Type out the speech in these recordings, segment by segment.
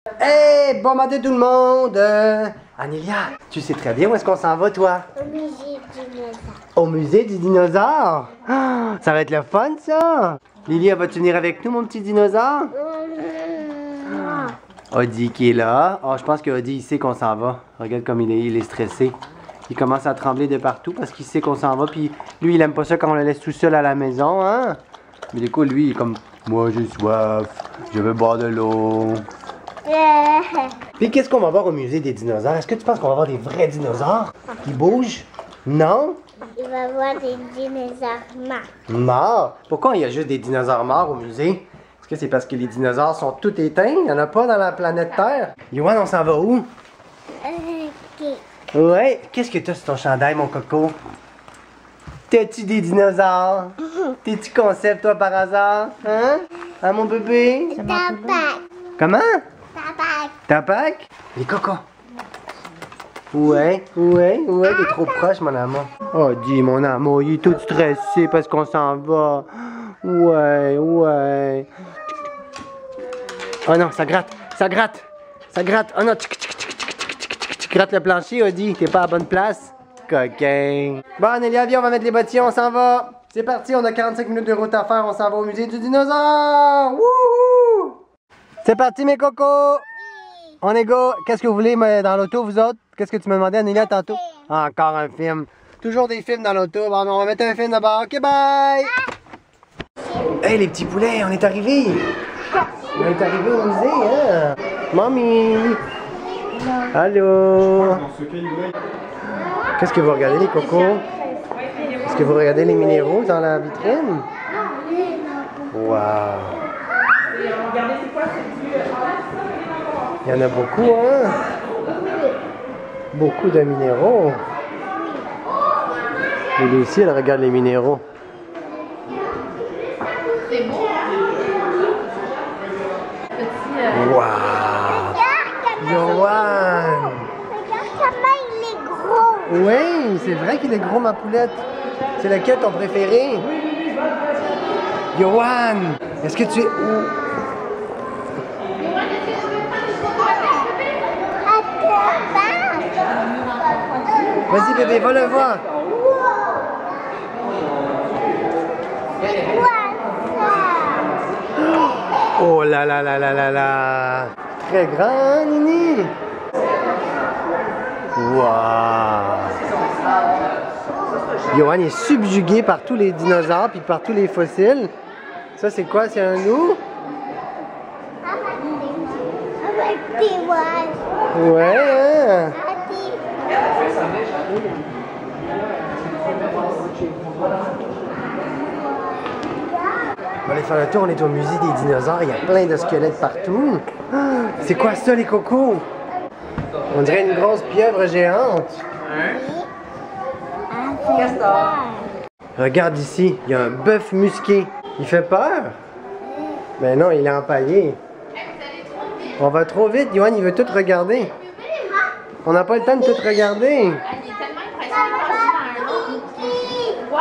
Hey, bon matin tout le monde! Anélia, tu sais très bien où est-ce qu'on s'en va, toi? Au musée du dinosaure. Au musée du dinosaure? Ah, ça va être le fun, ça! Lilia, vas-tu venir avec nous, mon petit dinosaure? Audi qui est là. Oh, je pense que Audi, il sait qu'on s'en va. Regarde comme il est stressé. Il commence à trembler de partout parce qu'il sait qu'on s'en va. Puis lui, il aime pas ça quand on le laisse tout seul à la maison, hein? Mais du coup, lui, il est comme, moi, j'ai soif. Je veux boire de l'eau. Puis qu'est-ce qu'on va voir au musée des dinosaures? Est-ce que tu penses qu'on va voir des vrais dinosaures qui bougent? Non? Il va y avoir des dinosaures morts. Morts? Pourquoi il y a juste des dinosaures morts au musée? Est-ce que c'est parce que les dinosaures sont tous éteints? Il n'y en a pas dans la planète Terre? Yoann, on s'en va où? Ok. Ouais. Qu'est-ce que t'as sur ton chandail, mon coco? T'as-tu des dinosaures? T'es-tu concept, toi, par hasard? Hein? Hein, mon bébé? Tabac. Comment? Tabac. Tabac? Les cocos. Ouais, t'es trop proche, mon amour. Oh, dis, mon amour, il est tout stressé parce qu'on s'en va. Ouais. Oh non, ça gratte. Oh non, tu grattes le plancher, Audi. T'es pas à la bonne place. Coquin. Bon, Anélia, viens, on va mettre les bottillons, on s'en va. C'est parti, on a 45 minutes de route à faire. On s'en va au musée du dinosaure. Wouhou! C'est parti, mes cocos. On est go. Qu'est-ce que vous voulez dans l'auto, vous autres? Qu'est-ce que tu me demandais, Anélia, tantôt? Encore un film. Toujours des films dans l'auto. Bon, on va mettre un film d'abord. OK, bye! Hey, les petits poulets, on est arrivés. On est arrivés au musée, hein? Mommy! Allô? Qu'est-ce que vous regardez, les cocos? Est-ce que vous regardez les minéraux dans la vitrine? Wow! Il y en a beaucoup, hein? Beaucoup de minéraux. Et lui aussi, elle regarde les minéraux. C'est beau, Wow! Yoann! Regarde comment il est gros. Oui, c'est vrai qu'il est gros, ma poulette. C'est lequel ton préféré? Yoann! Est-ce que tu es où? Vas-y, bébé, va le voir. Oh là là là là là là! Très grand, Nini! Wow! Yoann est subjugué par tous les dinosaures puis par tous les fossiles. Ça, c'est quoi? C'est un loup? Avec des oies. Ouais, hein? On va aller faire le tour, on est au musée des dinosaures, il y a plein de squelettes partout. Ah, c'est quoi ça, les cocos? On dirait une grosse pieuvre géante. Regarde ici, il y a un bœuf musqué. Il fait peur? Ben non, il est empaillé. On va trop vite, Yoann, il veut tout regarder. On n'a pas le temps de tout regarder. Il est tellement impressionnant Wow.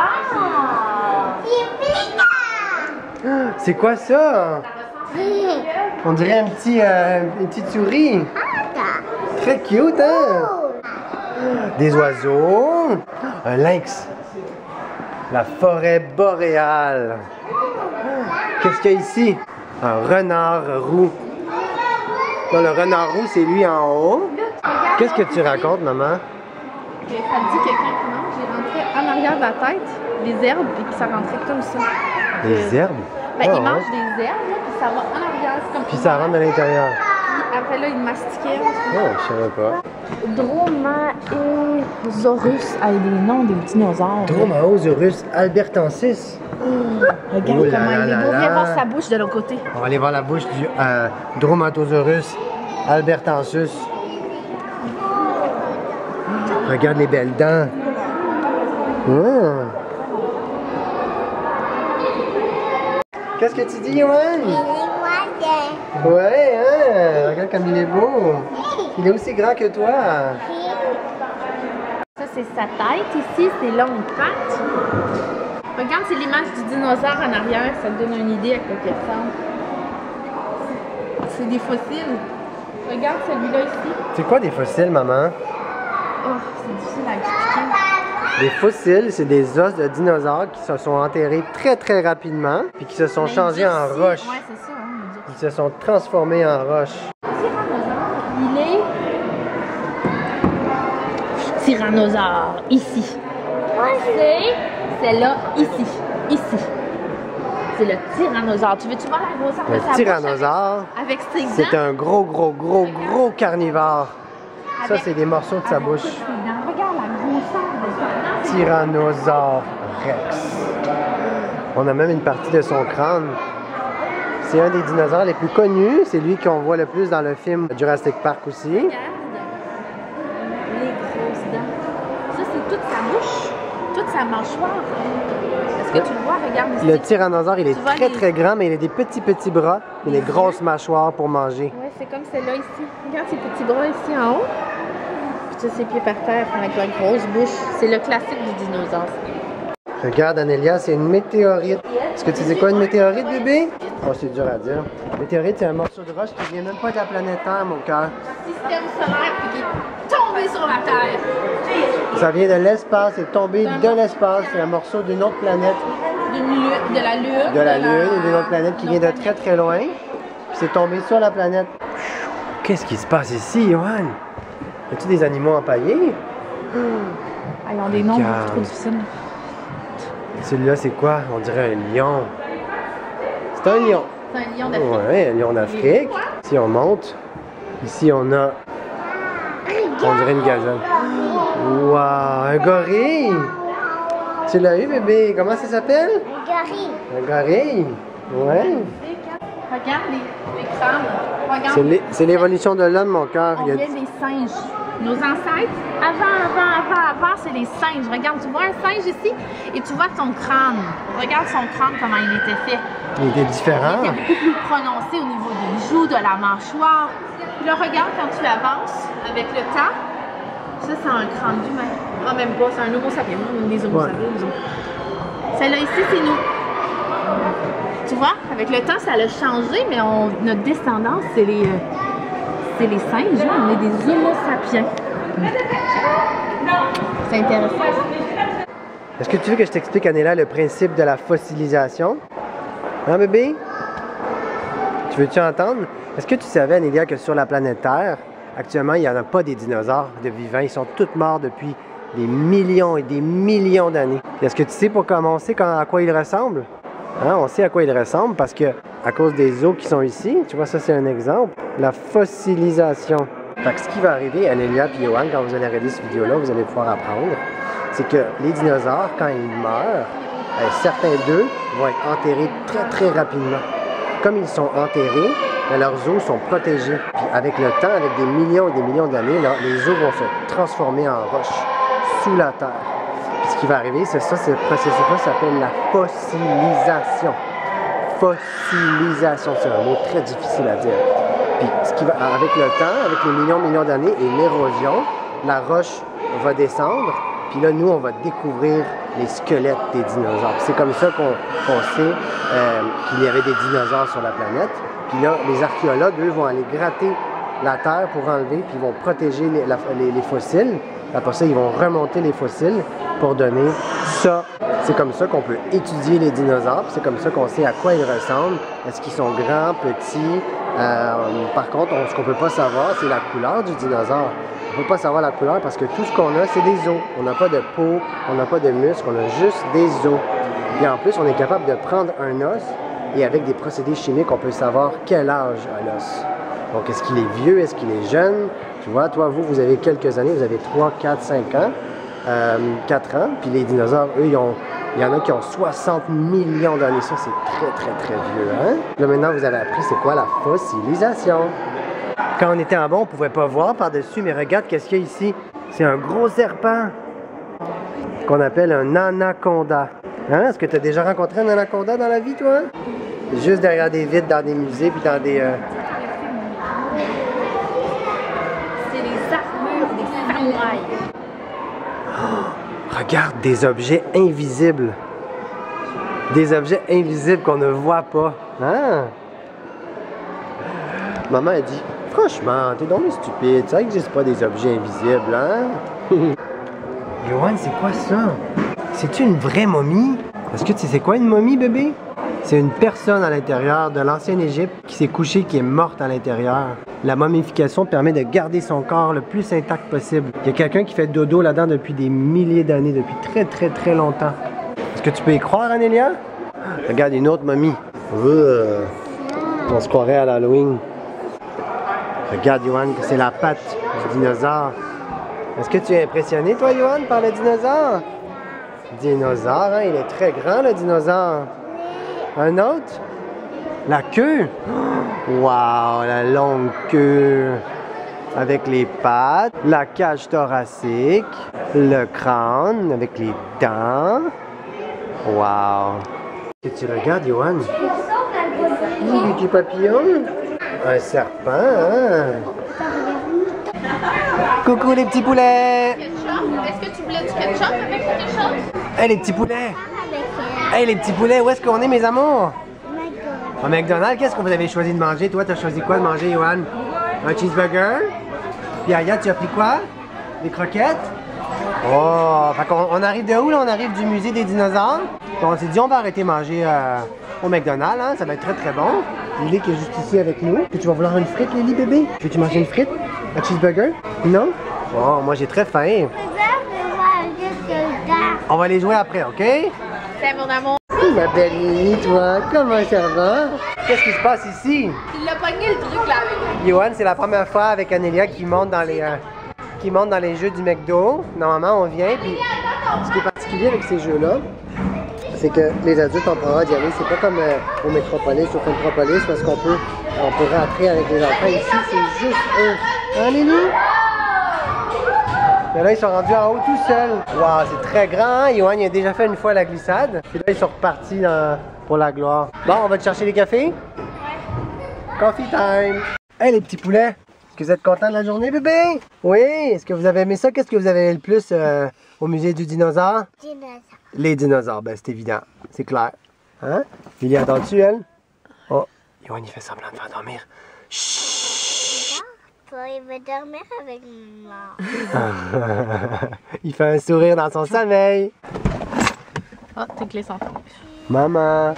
C'est quoi ça? On dirait une petite souris. Très cute, hein? Des oiseaux. Un lynx. La forêt boréale. Qu'est-ce qu'il y a ici? Un renard roux. Non, le renard roux, c'est lui en haut. Qu'est-ce que tu racontes, maman? Ça dit quelqu'un qui mange, il rentrait en arrière de la tête des herbes et puis ça rentrait comme ça. Des herbes? Ben, Ah, il mange ouais. des herbes, là, puis ça va en arrière. C'est comme Puis ça rentre à l'intérieur. Puis après là, il mastiquait. Oh, je savais pas. Dromaeosaurus a des noms des dinosaures. Dromaeosaurus albertensis. Regarde Oh là comment là il est là beau. Viens là. voir sa bouche de l'autre côté. On va aller voir la bouche du Dromaeosaurus albertensis. Regarde les belles dents. Qu'est-ce que tu dis, Yoann? Ouais, hein? Regarde comme il est beau. Il est aussi grand que toi. Ça, c'est sa tête ici, ses longues pattes. Regarde, c'est l'image du dinosaure en arrière. Ça te donne une idée à quoi il ressemble. C'est des fossiles. Regarde celui-là ici. C'est quoi des fossiles, maman? Oh, c'est difficile à expliquer. Des fossiles, c'est des os de dinosaures qui se sont enterrés très très rapidement puis qui se sont changés en roche. Ouais, c'est ça. Hein, Ils se sont transformés en roche. il est Tyrannosaure, ici. c'est celle-là ici. Ici. C'est le tyrannosaure. Tu veux-tu voir la grosseur de Le sa tyrannosaure, Avec ses dents. c'est un gros carnivore. Ça, c'est des morceaux de sa bouche. Regarde la grosseur de sa dent. Tyrannosaure Rex. On a même une partie de son crâne. C'est un des dinosaures les plus connus. C'est lui qu'on voit le plus dans le film Jurassic Park aussi. Regarde les grosses dents. Ça, c'est toute sa bouche, toute sa mâchoire. Est-ce que tu le vois? Regarde ici. Le tyrannosaure, il est Tu vois très les- très grand, mais il a des petits bras et des grosses mâchoires pour manger. Oui, c'est comme celle-là ici. Regarde ses petits bras ici en haut. Puis ça, ses pieds par terre avec la grosse bouche. C'est le classique du dinosaure. Regarde, Anélia, c'est une météorite. Est-ce que tu sais quoi une météorite, bébé? Oh, c'est dur à dire. Météorite, c'est un morceau de roche qui vient même pas de la planète Terre, mon cœur. Système solaire puis qui est tombé sur la Terre. Ça vient de l'espace, c'est tombé de l'espace. C'est un morceau d'une autre planète. De la Lune. De la Lune ou d'une autre planète qui vient de très très loin. Puis c'est tombé sur la planète. Qu'est-ce qui se passe ici, Johan? Y a-tu des animaux empaillés? Ah, ils ont des noms Regarde. trop difficiles. Celui-là, c'est quoi? On dirait un lion. C'est un lion. C'est un lion d'Afrique. Ouais, un lion d'Afrique. Si on monte, ici on a. On dirait une gazelle. Wow, un gorille! Tu l'as eu, bébé? Comment ça s'appelle? Gary. Un gorille? Ouais. Regarde les crânes. Regarde. C'est l'évolution de l'homme, mon cœur. On Il y a- vient des singes. Nos ancêtres, avant, c'est les singes. Regarde, tu vois un singe ici et tu vois son crâne. Regarde son crâne, comment il était fait. Il était différent. Il était beaucoup plus prononcé au niveau des joues, de la mâchoire. Puis là, regarde quand tu avances avec le temps. Ça, c'est un crâne d'humain. Ah, même pas, c'est un homo sapiens. Des homo sapiens, nous autres. Celle-là ici, c'est nous. Tu vois, avec le temps, ça a changé, mais notre descendance, c'est les singes. Hein? On est des homo sapiens. C'est intéressant. Est-ce que tu veux que je t'explique, Anéla, le principe de la fossilisation? Hein, bébé? Tu veux-tu entendre? Est-ce que tu savais, Anélia, que sur la planète Terre, actuellement, il n'y en a pas des dinosaures de vivants. Ils sont tous morts depuis des millions et des millions d'années. Est-ce que tu sais pour commencer à quoi ils ressemblent? Hein? On sait à quoi ils ressemblent parce que, à cause des os qui sont ici, tu vois, ça c'est un exemple, la fossilisation. Fait que ce qui va arriver, Anélia et Johan, quand vous allez regarder cette vidéo-là, vous allez pouvoir apprendre, c'est que les dinosaures, quand ils meurent, certains d'eux vont être enterrés très très rapidement. Comme ils sont enterrés, leurs os sont protégés. Puis avec le temps, avec des millions et des millions d'années, les os vont se transformer en roche sous la terre. Puis ce qui va arriver, c'est ça, ce processus-là s'appelle la fossilisation. Fossilisation, c'est un mot très difficile à dire. Puis ce qui va, avec le temps, avec les millions d'années et l'érosion, la roche va descendre. Puis là, nous, on va découvrir les squelettes des dinosaures. C'est comme ça qu'on sait qu'il y avait des dinosaures sur la planète. Puis là, les archéologues, eux, vont aller gratter la terre pour enlever, puis ils vont protéger les fossiles. Après ça, ils vont remonter les fossiles pour donner ça. C'est comme ça qu'on peut étudier les dinosaures. C'est comme ça qu'on sait à quoi ils ressemblent. Est-ce qu'ils sont grands, petits? Par contre, ce qu'on ne peut pas savoir, c'est la couleur du dinosaure. On ne peut pas savoir la couleur parce que tout ce qu'on a, c'est des os. On n'a pas de peau, on n'a pas de muscles, on a juste des os. Et en plus, on est capable de prendre un os et avec des procédés chimiques, on peut savoir quel âge a l'os. Donc, est-ce qu'il est vieux, est-ce qu'il est jeune? Tu vois, toi, vous avez quelques années, vous avez 3, 4, 5 ans, 4 ans. Puis les dinosaures, eux, il y en a qui ont 60 millions d'années. Ça, c'est très, très, très vieux. Hein? Là, maintenant, vous avez appris c'est quoi la fossilisation. Quand on était en bas, on ne pouvait pas voir par-dessus, mais regarde qu'est-ce qu'il y a ici. C'est un gros serpent qu'on appelle un anaconda. Hein? Est-ce que tu as déjà rencontré un anaconda dans la vie, toi? Juste derrière des vitres, dans des musées, puis dans des... C'est les armures des samouraïs. Oh, regarde, des objets invisibles. Des objets invisibles qu'on ne voit pas. Hein? Maman a dit, Franchement, t'es donc stupide. Ça n'existe pas des objets invisibles, hein? Johan, c'est quoi ça? C'est-tu une vraie momie? Est-ce que tu sais c'est quoi une momie, bébé? C'est une personne à l'intérieur de l'ancienne Égypte qui s'est couchée, qui est morte à l'intérieur. La momification permet de garder son corps le plus intact possible. Il y a quelqu'un qui fait dodo là-dedans depuis des milliers d'années, depuis très très très longtemps. Est-ce que tu peux y croire, Anélia? Regarde, une autre momie. On se croirait à l'Halloween. Regarde, Johan, c'est la patte du dinosaure. Est-ce que tu es impressionné, toi, Johan, par le dinosaure? Dinosaure, hein? Il est très grand, le dinosaure. Un autre? La queue? Wow, la longue queue. Avec les pattes, la cage thoracique, le crâne avec les dents. Wow. Qu'est-ce que tu regardes, Johan? Des petits papillons? Un serpent, hein? Coucou les petits poulets! Est-ce que tu voulais du ketchup avec quelque chose? Hey les petits poulets! Hey les petits poulets, où est-ce qu'on est mes amours? Au McDonald's, qu'est-ce que vous avez choisi de manger? Toi, t'as choisi quoi de manger, Johan? Un cheeseburger? Puis Aya, tu as pris quoi? Des croquettes? Oh! Fait qu'on arrive de où là? On arrive du musée des dinosaures. Donc, on s'est dit on va arrêter de manger au McDonald's, hein? Ça va être très très bon. Lily qui est juste ici avec nous. Puis tu vas vouloir une frite, Lily, bébé? Veux-tu manger une frite? Un cheeseburger? Non? Oh, moi j'ai très faim. On va les jouer après, ok? C'est mon amour. Ma belle Lily, toi, comment ça va? Qu'est-ce qui se passe ici? Il a pogné le truc là. Johan, c'est la première fois avec Anélia qui monte dans les jeux du McDo. Normalement, on vient, puis ce qui est particulier avec ces jeux-là, c'est que les adultes ont pas le droit d'y aller. C'est pas comme au Metropolis ou au Funtropolis parce qu'on peut rentrer avec les enfants. Ici, c'est juste eux. Hein, Lily? Mais là, ils sont rendus en haut tout seuls. Wow, c'est très grand. Hein? Johan, il a déjà fait une fois la glissade. Puis là, ils sont repartis pour la gloire. Bon, on va te chercher les cafés? Ouais. Coffee time! Hey, les petits poulets! Est-ce que vous êtes contents de la journée, bébé? Oui! Est-ce que vous avez aimé ça? Qu'est-ce que vous avez aimé le plus au musée du dinosaure? Dinosaure. Les dinosaures, ben c'est évident. C'est clair. Hein? Lily, attends-tu, elle? Oh, Johan, il fait semblant de faire dormir. Chut! Il veut dormir avec moi. Il fait un sourire dans son sommeil. Ah, tes clés sont tombées. Maman,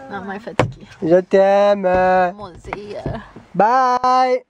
Maman est fatiguée. je t'aime. Moi aussi. Bye!